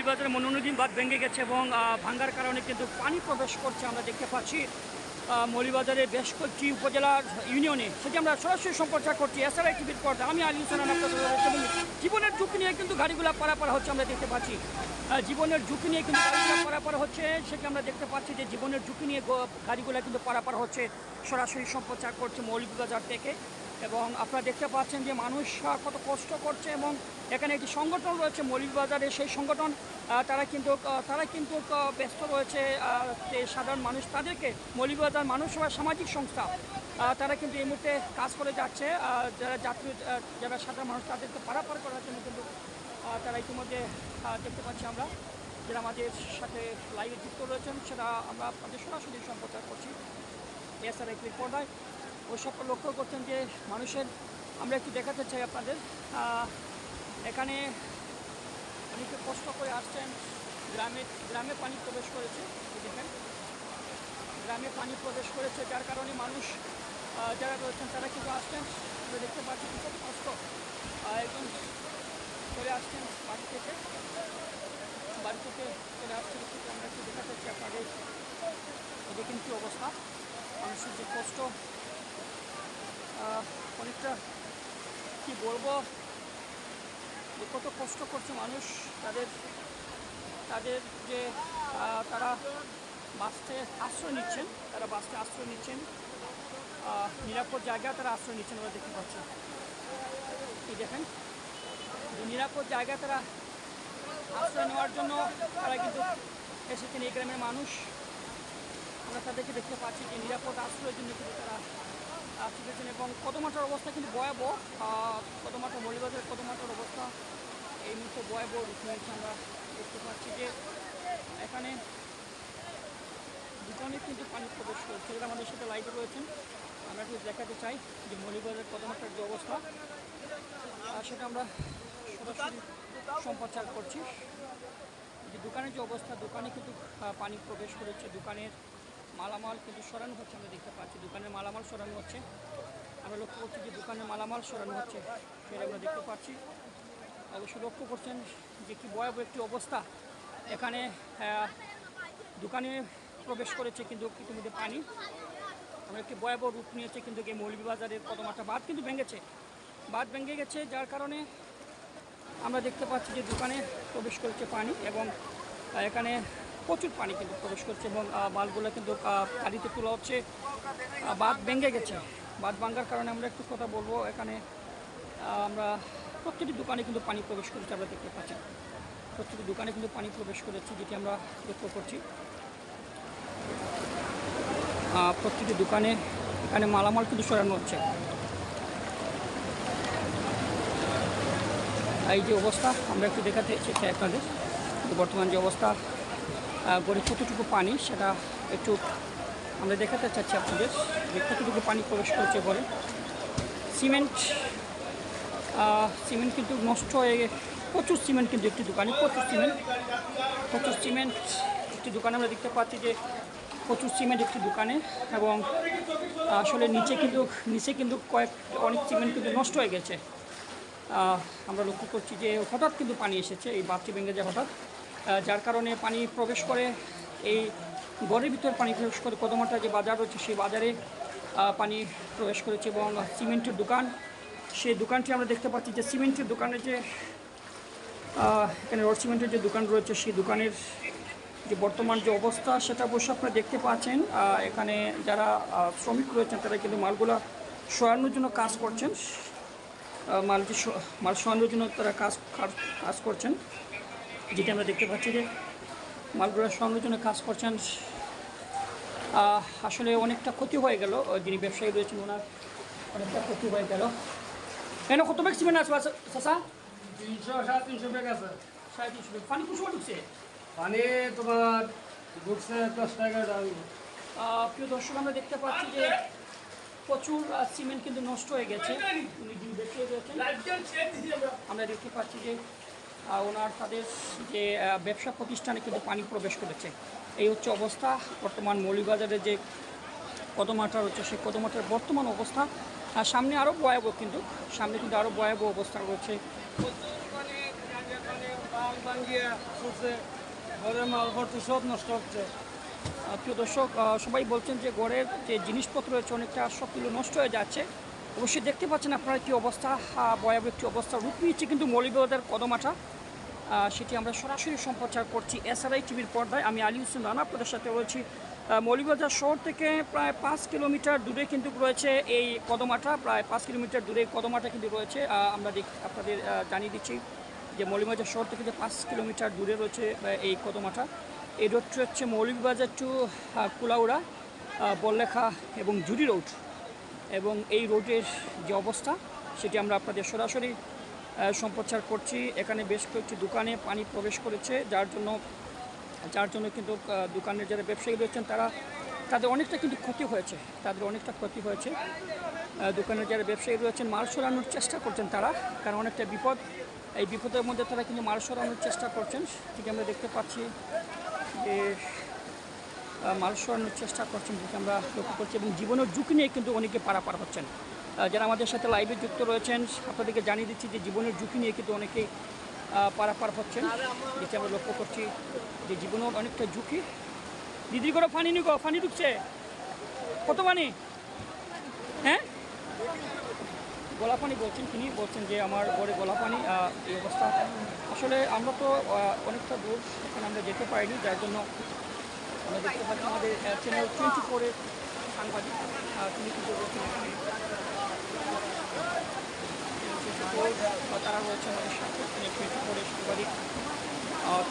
মৌলভীবাজারের মনোনদী বাঁধ ভেঙে গেছে এবং ভাঙ্গার কারণে কিন্তু পানি প্রবেশ করছে। আমরা দেখতে পাচ্ছি মৌলভীবাজারের বেশ কয়েকটি উপজেলার ইউনিয়নে, সেটি আমরা সরাসরি সম্প্রচার করছি এসআরআই টিভির পর্দা। আমি আলী হোসেন জীবনের ঝুঁকি নিয়ে কিন্তু গাড়িগুলো পারাপার হচ্ছে। আমরা দেখতে পাচ্ছি জীবনের ঝুঁকি নিয়ে কিন্তু গাড়িগুলো পারাপার হচ্ছে, সেটি আমরা দেখতে পাচ্ছি যে জীবনের ঝুঁকি নিয়ে গাড়িগুলো কিন্তু পারাপার হচ্ছে। সরাসরি সম্প্রচার করছে মৌলভীবাজার থেকে এবং আপনারা দেখতে পাচ্ছেন যে মানুষ কত কষ্ট করছে এবং এখানে একটি সংগঠন রয়েছে মৌলভীবাজারে, সেই সংগঠন তারা কিন্তু ব্যস্ত রয়েছে যে সাধারণ মানুষ তাদেরকে মৌলভীবাজার মানুষ সভা সামাজিক সংস্থা তারা কিন্তু এই মুহূর্তে কাজ করে যাচ্ছে। যারা সাধারণ মানুষ তাদেরকে পারাপার করার জন্য কিন্তু তারা ইতিমধ্যে দেখতে পাচ্ছি আমরা যারা আমাদের সাথে লাইভে যুক্ত রয়েছেন সেটা আমরা আপনাদের সরাসরি সম্প্রচার করছি এসআরআই টিভির পর্দায়। ওই সব লক্ষ্য করছেন যে মানুষের আমরা একটু দেখাতে চাই আপনাদের এখানে অনেকে কষ্ট করে আসছেন। গ্রামে পানি প্রবেশ করেছে, দেখেন গ্রামে পানি প্রবেশ করেছে, যার কারণে মানুষ যারা রয়েছেন তারা কিন্তু আসছেন। আমরা দেখতে পাচ্ছি কত কষ্ট একদম চলে আসছেন বাড়ি থেকে চলে আসছেন। আমরা একটু দেখাতে চাই আপনাদের দেখেন কী অবস্থা, মানুষের যে কষ্ট অনেকটা কি বলবো যে কত কষ্ট করছে মানুষ। তাদের যে তারা বাসে আশ্রয় নিচ্ছেন, নিরাপদ জায়গায় তারা আশ্রয় নিচ্ছেন। আমরা দেখতে পাচ্ছি এই দেখেন নিরাপদ জায়গায় তারা আশ্রয় নেওয়ার জন্য তারা কিন্তু এসেছেন এই গ্রামের মানুষ। আমরা তাদেরকে দেখতে পাচ্ছি যে নিরাপদ আশ্রয়ের জন্য কিন্তু তারা শিখেছেন এবং কদমাটার অবস্থা কিন্তু ভয়াবহ। কদমাটা মৌলভীবাজারের কদমাটার অবস্থা এই মুহূর্তে ভয়াবহ রূপ নিয়েছে। আমরা দেখতে পাচ্ছি যে এখানে দোকানে কিন্তু পানি প্রবেশ করছে, এরা আমাদের সাথে লাইভে রয়েছেন। আমরা একটু দেখাতে চাই যে মৌলভীবাজারের কদমাটার যে অবস্থা সেটা আমরা সরাসরি সম্প্রচার করছি। যে দোকানের যে অবস্থা, দোকানে কিন্তু পানি প্রবেশ করেছে, দোকানের মালামাল কিন্তু সরানো হচ্ছে। আমরা দেখতে পাচ্ছি দোকানের মালামাল সরানো হচ্ছে। আমরা লক্ষ্য করছি যে দোকানের মালামাল সরানো হচ্ছে, সেটা আমরা দেখতে পাচ্ছি। অবশ্যই লক্ষ্য করছেন যে কি ভয়াবহ একটি অবস্থা। এখানে দোকানে প্রবেশ করেছে কিন্তু ইতিমধ্যে পানি আমরা একটি ভয়াবহ রূপ নিয়েছে। কিন্তু এই মৌলভীবাজারের কদমাটা বাঁধ কিন্তু ভেঙে গেছে, যার কারণে আমরা দেখতে পাচ্ছি যে দোকানে প্রবেশ করেছে পানি এবং এখানে প্রচুর পানি কিন্তু প্রবেশ করছে এবং মালগুলো কিন্তু গাড়িতে তোলা হচ্ছে। বাঁধ ভেঙে গেছে, বাঁধ ভাঙার কারণে আমরা একটু কথা বলবো। এখানে আমরা প্রত্যেকটি দোকানে কিন্তু পানি প্রবেশ করেছে। আমরা দেখতে পাচ্ছি প্রত্যেকটি দোকানে কিন্তু পানি প্রবেশ করেছে, যেটি আমরা লক্ষ্য করছি। প্রত্যেকটি দোকানে এখানে মালামাল কিন্তু সরানো হচ্ছে। এই যে অবস্থা আমরা একটু দেখাতে চাই আপনাদের, বর্তমান যে অবস্থা গড়ে কতটুকু পানি সেটা একটু আমরা দেখাতে চাচ্ছি আপনাদের যে কতটুকু পানি প্রবেশ করেছে গড়ে। সিমেন্ট কিন্তু নষ্ট হয়ে প্রচুর সিমেন্ট কিন্তু একটি দোকানে প্রচুর সিমেন্ট একটি দোকানে আমরা দেখতে পাচ্ছি যে প্রচুর সিমেন্ট একটি দোকানে এবং আসলে নিচে কিন্তু অনেক সিমেন্ট কিন্তু নষ্ট হয়ে গেছে। আমরা লক্ষ্য করছি যে হঠাৎ কিন্তু পানি এসেছে, এই বাঁধটি ভেঙে যায় হঠাৎ, যার কারণে পানি প্রবেশ করে এই ঘরের ভিতরে পানি প্রবেশ করে। কদমাটা যে বাজার রয়েছে সেই বাজারে পানি প্রবেশ করেছে এবং সিমেন্টের দোকান, সেই দোকানটি আমরা দেখতে পাচ্ছি যে সিমেন্টের দোকানে যে এখানে রড সিমেন্টের যে দোকান রয়েছে সেই দোকানের যে বর্তমান যে অবস্থা সেটা অবশ্যই আপনারা দেখতে পাচ্ছেন। এখানে যারা শ্রমিক রয়েছেন তারা কিন্তু মালগুলো সরানোর জন্য কাজ করছেন, মাল সরানোর জন্য তারা কাজ করছেন, যেটি আমরা দেখতে পাচ্ছি যে মালগুলো সরানোর জন্য কাজ করছেন। আসলে অনেকটা ক্ষতি হয়ে গেল, যিনি ব্যবসায়ী রয়েছেন ওনার অনেকটা ক্ষতি হয়ে গেল। কেন কত ব্যাগ সিমেন্ট আসবে চাষা? 300-350 ব্যাগ আছে। 350 ব্যাগ। পানি কুসুমা ঢুকছে? পানি তোমার ঢুকছে 10 টাকা দাম। প্রিয় দর্শক আমরা দেখতে পাচ্ছি যে প্রচুর সিমেন্ট কিন্তু নষ্ট হয়ে গেছে। উনি যিনি ব্যবসায়ী রয়েছেন আমরা দেখতে পাচ্ছি যে তাদের যে ব্যবসা প্রতিষ্ঠানে কিন্তু পানি প্রবেশ করেছে। এই হচ্ছে অবস্থা বর্তমান মৌলভীবাজারের যে কদমাটা রয়েছে সেই কদমাটার বর্তমান অবস্থা। সামনে আরও ভয়াবহ কিন্তু আরও ভয়াবহ অবস্থা রয়েছে। ভাঙ্গিয়া পড়ছে, ঘরের মাল ভর্তি সব নষ্ট হচ্ছে। প্রিয় দর্শক, সবাই বলছেন যে ঘরের যে জিনিসপত্র রয়েছে অনেকটা সবগুলো নষ্ট হয়ে যাচ্ছে। অবশ্যই দেখতে পাচ্ছেন আপনারা কী অবস্থা, ভয়াবহ একটি অবস্থা রূপ নিয়েছে কিন্তু মৌলভীবাজার কদমাটা। সেটি আমরা সরাসরি সম্প্রচার করছি এসআরআই টিভির পর্দায়। আমি আলী হোসেন রানা আপনাদের সাথে রয়েছি। মৌলভীবাজার শহর থেকে প্রায় 5 কিলোমিটার দূরে কিন্তু রয়েছে এই কদমাটা, প্রায় 5 কিলোমিটার দূরে কদমাটা কিন্তু রয়েছে। আমরা আপনাদের জানিয়ে দিচ্ছি যে মৌলভীবাজার শহর থেকে যে 5 কিলোমিটার দূরে রয়েছে এই কদমাটা। এই রোডটি হচ্ছে মৌলভীবাজার টু কুলাউড়া, বললেখা এবং জুড়ি রোড। এবং এই রোডের যে অবস্থা সেটি আমরা আপনাদের সরাসরি সম্প্রচার করছি। এখানে বেশ কয়েকটি দোকানে পানি প্রবেশ করেছে, যার জন্য কিন্তু দোকানের যারা ব্যবসায়ী রয়েছেন তাদের অনেকটা কিন্তু ক্ষতি হয়েছে, দোকানের যারা ব্যবসায়ী রয়েছেন মাল সরানোর চেষ্টা করছেন তারা, কারণ অনেকটা বিপদ। এই বিপদের মধ্যে তারা কিন্তু মাল সরানোর চেষ্টা করছেন, ঠিক আমরা দেখতে পাচ্ছি যে মাল সরানোর চেষ্টা করছেন, যেটা আমরা লক্ষ্য করছি। এবং জীবনের ঝুঁকি নিয়ে কিন্তু অনেকে পারাপার হচ্ছেন। যারা আমাদের সাথে লাইভে যুক্ত রয়েছেন আপনাদেরকে জানিয়ে দিচ্ছি যে জীবনের ঝুঁকি নিয়ে কিন্তু অনেকেই পারাপার হচ্ছেন, যেটা আমরা লক্ষ্য করছি যে জীবনের অনেকটা ঝুঁকি। দিদির করে পানি ঢুকছে, কত পানি? হ্যাঁ, গলা পানি বলছেন, তিনি বলছেন যে আমার ঘরে গলা পানি, এই অবস্থা। আসলে আমরা তো অনেকটা দূর, এখানে আমরা যেতে পারিনি, যার জন্য আমরা দেখতে পাচ্ছি আমাদের চ্যানেল 24-এর সাংবাদিক, তিনি কিন্তু বলছেন তারা রয়েছে আমাদের সাথে, 24-এর সাংবাদিক।